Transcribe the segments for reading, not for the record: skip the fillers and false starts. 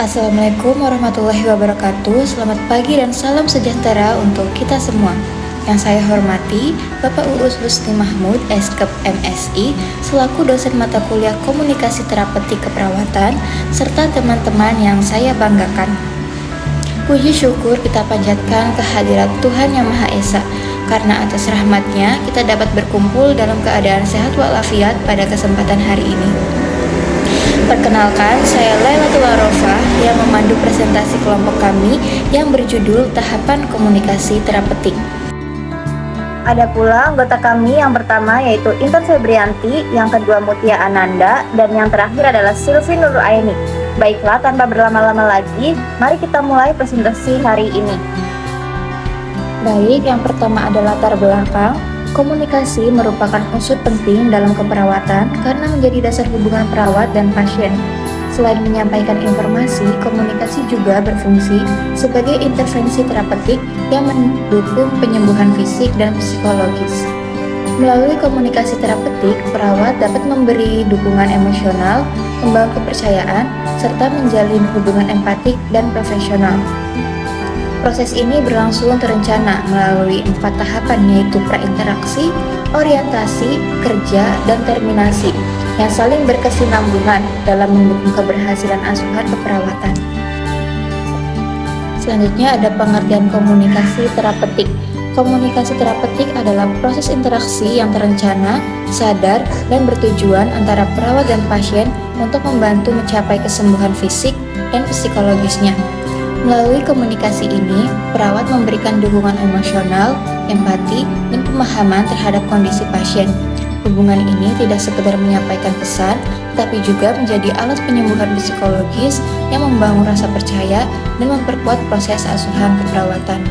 Assalamualaikum warahmatullahi wabarakatuh. Selamat pagi dan salam sejahtera untuk kita semua. Yang saya hormati Bapak Uus Husni Mahmud, Eskep MSI, selaku dosen mata kuliah Komunikasi Terapeutik Keperawatan, serta teman-teman yang saya banggakan. Puji syukur kita panjatkan kehadirat Tuhan Yang Maha Esa, karena atas rahmat-Nya kita dapat berkumpul dalam keadaan sehat walafiat pada kesempatan hari ini. Perkenalkan, saya Lailatul Arofah yang memandu presentasi kelompok kami yang berjudul Tahapan Komunikasi Terapeutik. Ada pula anggota kami yang pertama yaitu Intan Febrianti, yang kedua Mutia Ananda, dan yang terakhir adalah Sylvie Nuraini. Baiklah, tanpa berlama-lama lagi, mari kita mulai presentasi hari ini. Baik, yang pertama adalah latar belakang. Komunikasi merupakan unsur penting dalam keperawatan karena menjadi dasar hubungan perawat dan pasien. Selain menyampaikan informasi, komunikasi juga berfungsi sebagai intervensi terapeutik yang mendukung penyembuhan fisik dan psikologis. Melalui komunikasi terapeutik, perawat dapat memberi dukungan emosional, membangun kepercayaan, serta menjalin hubungan empatik dan profesional. Proses ini berlangsung terencana melalui 4 tahapan, yaitu prainteraksi, orientasi, kerja, dan terminasi yang saling berkesinambungan dalam mendukung keberhasilan asuhan keperawatan. Selanjutnya ada pengertian komunikasi terapeutik. Komunikasi terapeutik adalah proses interaksi yang terencana, sadar, dan bertujuan antara perawat dan pasien untuk membantu mencapai kesembuhan fisik dan psikologisnya. Melalui komunikasi ini, perawat memberikan dukungan emosional, empati, dan pemahaman terhadap kondisi pasien. Hubungan ini tidak sekedar menyampaikan pesan, tapi juga menjadi alat penyembuhan psikologis yang membangun rasa percaya dan memperkuat proses asuhan keperawatan.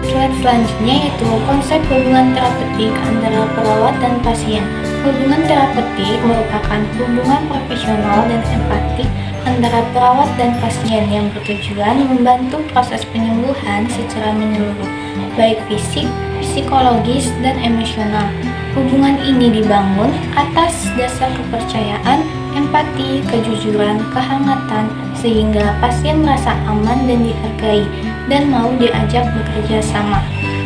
Slide selanjutnya yaitu konsep hubungan terapeutik antara perawat dan pasien. Hubungan terapeutik merupakan hubungan profesional dan empatik antara perawat dan pasien yang bertujuan membantu proses penyembuhan secara menyeluruh, baik fisik, psikologis, dan emosional. Hubungan ini dibangun atas dasar kepercayaan, empati, kejujuran, kehangatan, sehingga pasien merasa aman dan dihargai dan mau diajak bekerja sama.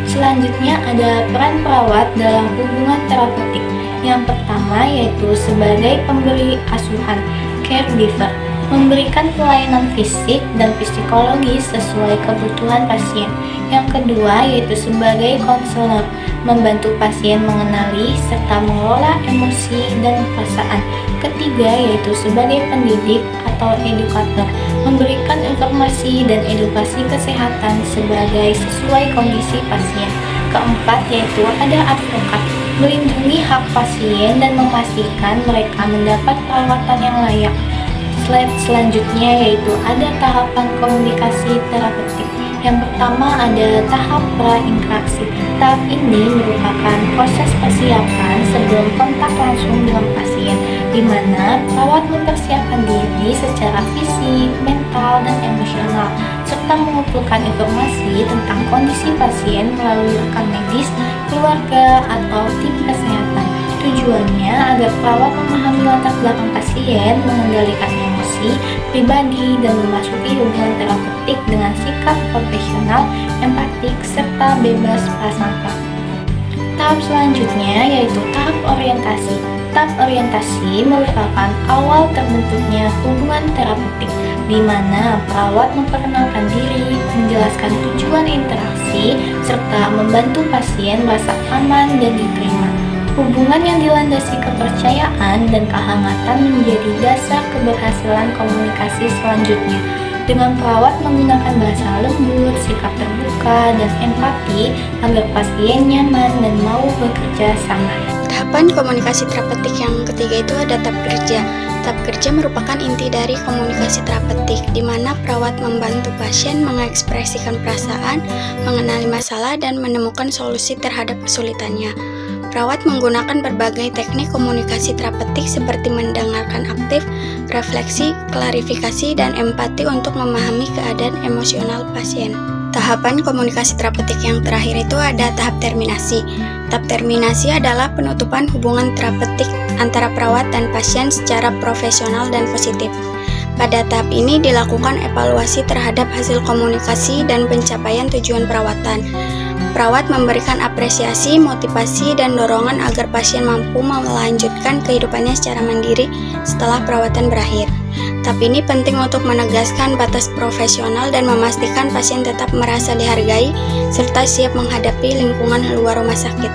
Selanjutnya ada peran perawat dalam hubungan terapeutik. Yang pertama yaitu sebagai pemberi asuhan, caregiver, memberikan pelayanan fisik dan psikologis sesuai kebutuhan pasien. Yang kedua yaitu sebagai konselor, membantu pasien mengenali serta mengelola emosi dan perasaan. Ketiga yaitu sebagai pendidik atau edukator, memberikan informasi dan edukasi kesehatan sebagai sesuai kondisi pasien. Keempat yaitu ada advokat, melindungi hak pasien dan memastikan mereka mendapat perawatan yang layak. Slide selanjutnya yaitu ada tahapan komunikasi terapeutik. Yang pertama ada tahap prainteraksi. Tahap ini merupakan proses persiapan sebelum kontak langsung dengan pasien, di mana perawat mempersiapkan diri secara fisik, mental, dan emosional, serta mengumpulkan informasi tentang kondisi pasien melalui rekan medis, keluarga, atau tim kesehatan. Tujuannya agar perawat memahami latar belakang pasien, mengendalikan emosi pribadi, dan memasuki hubungan terapeutik dengan sikap profesional, empatik, serta bebas prasangka. Tahap selanjutnya yaitu tahap orientasi. Tahap orientasi merupakan awal terbentuknya hubungan terapeutik, di mana perawat memperkenalkan diri, menjelaskan tujuan interaksi, serta membantu pasien merasa aman dan diterima. Hubungan yang dilandasi kepercayaan dan kehangatan menjadi dasar keberhasilan komunikasi selanjutnya. Dengan perawat menggunakan bahasa lembut, sikap terbuka, dan empati agar pasien nyaman dan mau bekerja sama. Tahapan komunikasi terapeutik yang ketiga itu ada tahap kerja. Tahap kerja merupakan inti dari komunikasi terapeutik, di mana perawat membantu pasien mengekspresikan perasaan, mengenali masalah, dan menemukan solusi terhadap kesulitannya. Perawat menggunakan berbagai teknik komunikasi terapeutik seperti mendengarkan aktif, refleksi, klarifikasi, dan empati untuk memahami keadaan emosional pasien. Tahapan komunikasi terapeutik yang terakhir itu ada tahap terminasi. Tahap terminasi adalah penutupan hubungan terapeutik antara perawat dan pasien secara profesional dan positif. Pada tahap ini dilakukan evaluasi terhadap hasil komunikasi dan pencapaian tujuan perawatan. Perawat memberikan apresiasi, motivasi, dan dorongan agar pasien mampu melanjutkan kehidupannya secara mandiri setelah perawatan berakhir. Tapi ini penting untuk menegaskan batas profesional dan memastikan pasien tetap merasa dihargai serta siap menghadapi lingkungan luar rumah sakit.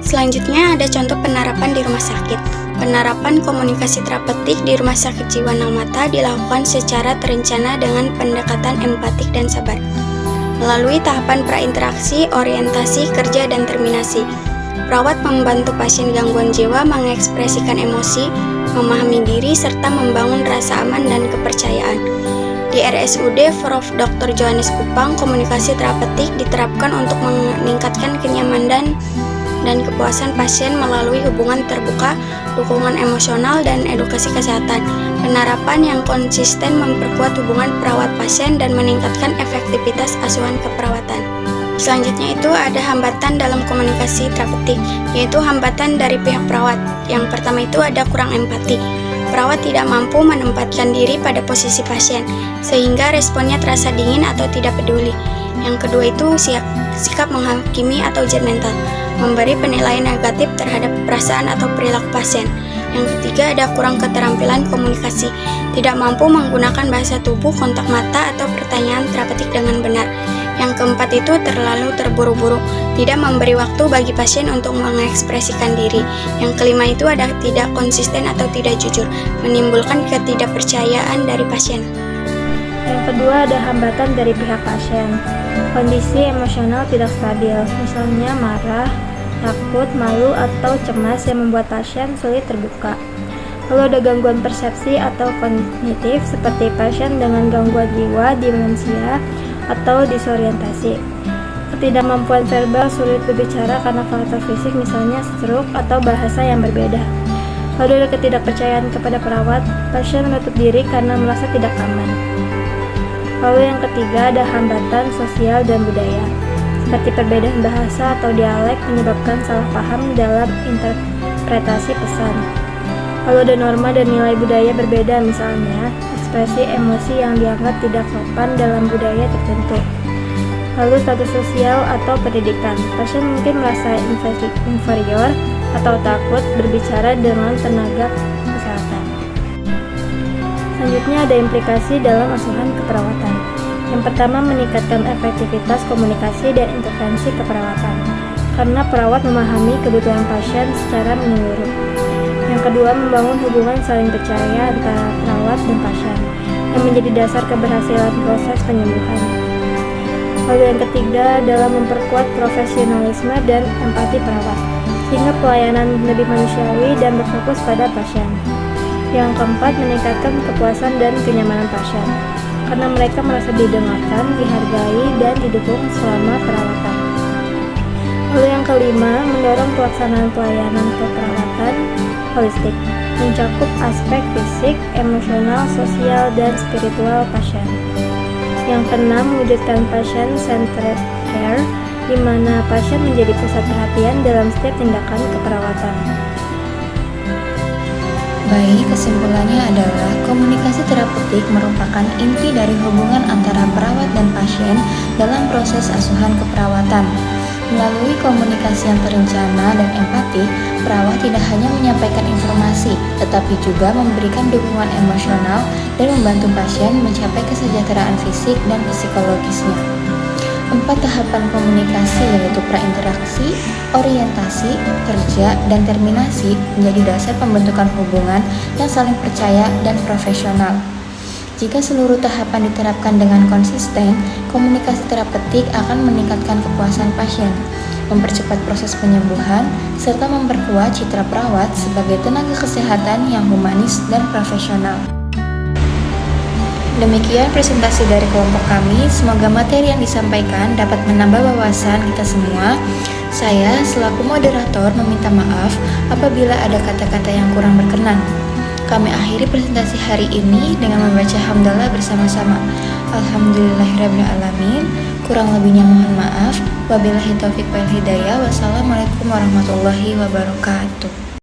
Selanjutnya ada contoh penerapan di rumah sakit. Penerapan komunikasi terapeutik di Rumah Sakit Jiwa Nalmata dilakukan secara terencana dengan pendekatan empatik dan sabar. Melalui tahapan prainteraksi, orientasi, kerja, dan terminasi, perawat membantu pasien gangguan jiwa mengekspresikan emosi, memahami diri, serta membangun rasa aman dan kepercayaan. Di RSUD Prof. Dr. Johannes Kupang, komunikasi terapeutik diterapkan untuk meningkatkan kenyamanan dan kepuasan pasien melalui hubungan terbuka, dukungan emosional, dan edukasi kesehatan. Penerapan yang konsisten memperkuat hubungan perawat-pasien dan meningkatkan efektivitas asuhan keperawatan. Selanjutnya itu ada hambatan dalam komunikasi terapeutik, yaitu hambatan dari pihak perawat. Yang pertama itu ada kurang empati. Perawat tidak mampu menempatkan diri pada posisi pasien, sehingga responnya terasa dingin atau tidak peduli. Yang kedua itu sikap menghakimi atau judgmental, memberi penilaian negatif terhadap perasaan atau perilaku pasien. Yang ketiga ada kurang keterampilan komunikasi, tidak mampu menggunakan bahasa tubuh, kontak mata, atau pertanyaan terapeutik dengan benar. Yang keempat itu terlalu terburu-buru, tidak memberi waktu bagi pasien untuk mengekspresikan diri. Yang kelima itu ada tidak konsisten atau tidak jujur, menimbulkan ketidakpercayaan dari pasien. Yang kedua ada hambatan dari pihak pasien. Kondisi emosional tidak stabil, misalnya marah, takut, malu, atau cemas yang membuat pasien sulit terbuka. Lalu ada gangguan persepsi atau kognitif seperti pasien dengan gangguan jiwa, demensia, atau disorientasi. Ketidakmampuan verbal, sulit berbicara karena faktor fisik misalnya stroke atau bahasa yang berbeda. Lalu ada ketidakpercayaan kepada perawat, pasien menutup diri karena merasa tidak aman. Lalu yang ketiga ada hambatan sosial dan budaya, seperti perbedaan bahasa atau dialek menyebabkan salah paham dalam interpretasi pesan. Lalu ada norma dan nilai budaya berbeda, misalnya ekspresi emosi yang dianggap tidak sopan dalam budaya tertentu. Lalu status sosial atau pendidikan, pasien mungkin merasa inferior atau takut berbicara dengan tenaga kesehatan. Selanjutnya ada implikasi dalam asuhan keperawatan. Yang pertama, meningkatkan efektivitas komunikasi dan intervensi keperawatan, karena perawat memahami kebutuhan pasien secara menyeluruh. Yang kedua, membangun hubungan saling percaya antara perawat dan pasien, yang menjadi dasar keberhasilan proses penyembuhan. Lalu yang ketiga adalah memperkuat profesionalisme dan empati perawat, sehingga pelayanan lebih manusiawi dan berfokus pada pasien. Yang keempat, meningkatkan kepuasan dan kenyamanan pasien, karena mereka merasa didengarkan, dihargai, dan didukung selama perawatan. Lalu yang kelima, mendorong pelaksanaan pelayanan keperawatan holistik, mencakup aspek fisik, emosional, sosial, dan spiritual pasien. Yang keenam, mewujudkan patient-centered care, di mana pasien menjadi pusat perhatian dalam setiap tindakan keperawatan. Baik, kesimpulannya adalah komunikasi terapeutik merupakan inti dari hubungan antara perawat dan pasien dalam proses asuhan keperawatan. Melalui komunikasi yang terencana dan empati, perawat tidak hanya menyampaikan informasi, tetapi juga memberikan dukungan emosional dan membantu pasien mencapai kesejahteraan fisik dan psikologisnya. 4 tahapan komunikasi yaitu prainteraksi, orientasi, kerja, dan terminasi menjadi dasar pembentukan hubungan yang saling percaya dan profesional. Jika seluruh tahapan diterapkan dengan konsisten, komunikasi terapeutik akan meningkatkan kepuasan pasien, mempercepat proses penyembuhan, serta memperkuat citra perawat sebagai tenaga kesehatan yang humanis dan profesional. Demikian presentasi dari kelompok kami, semoga materi yang disampaikan dapat menambah wawasan kita semua. Saya selaku moderator meminta maaf apabila ada kata-kata yang kurang berkenan. Kami akhiri presentasi hari ini dengan membaca hamdalah bersama-sama. Alhamdulillahirrabbilalamin. Kurang lebihnya mohon maaf. Wabillahi taufiq wal hidayah. Wassalamualaikum warahmatullahi wabarakatuh.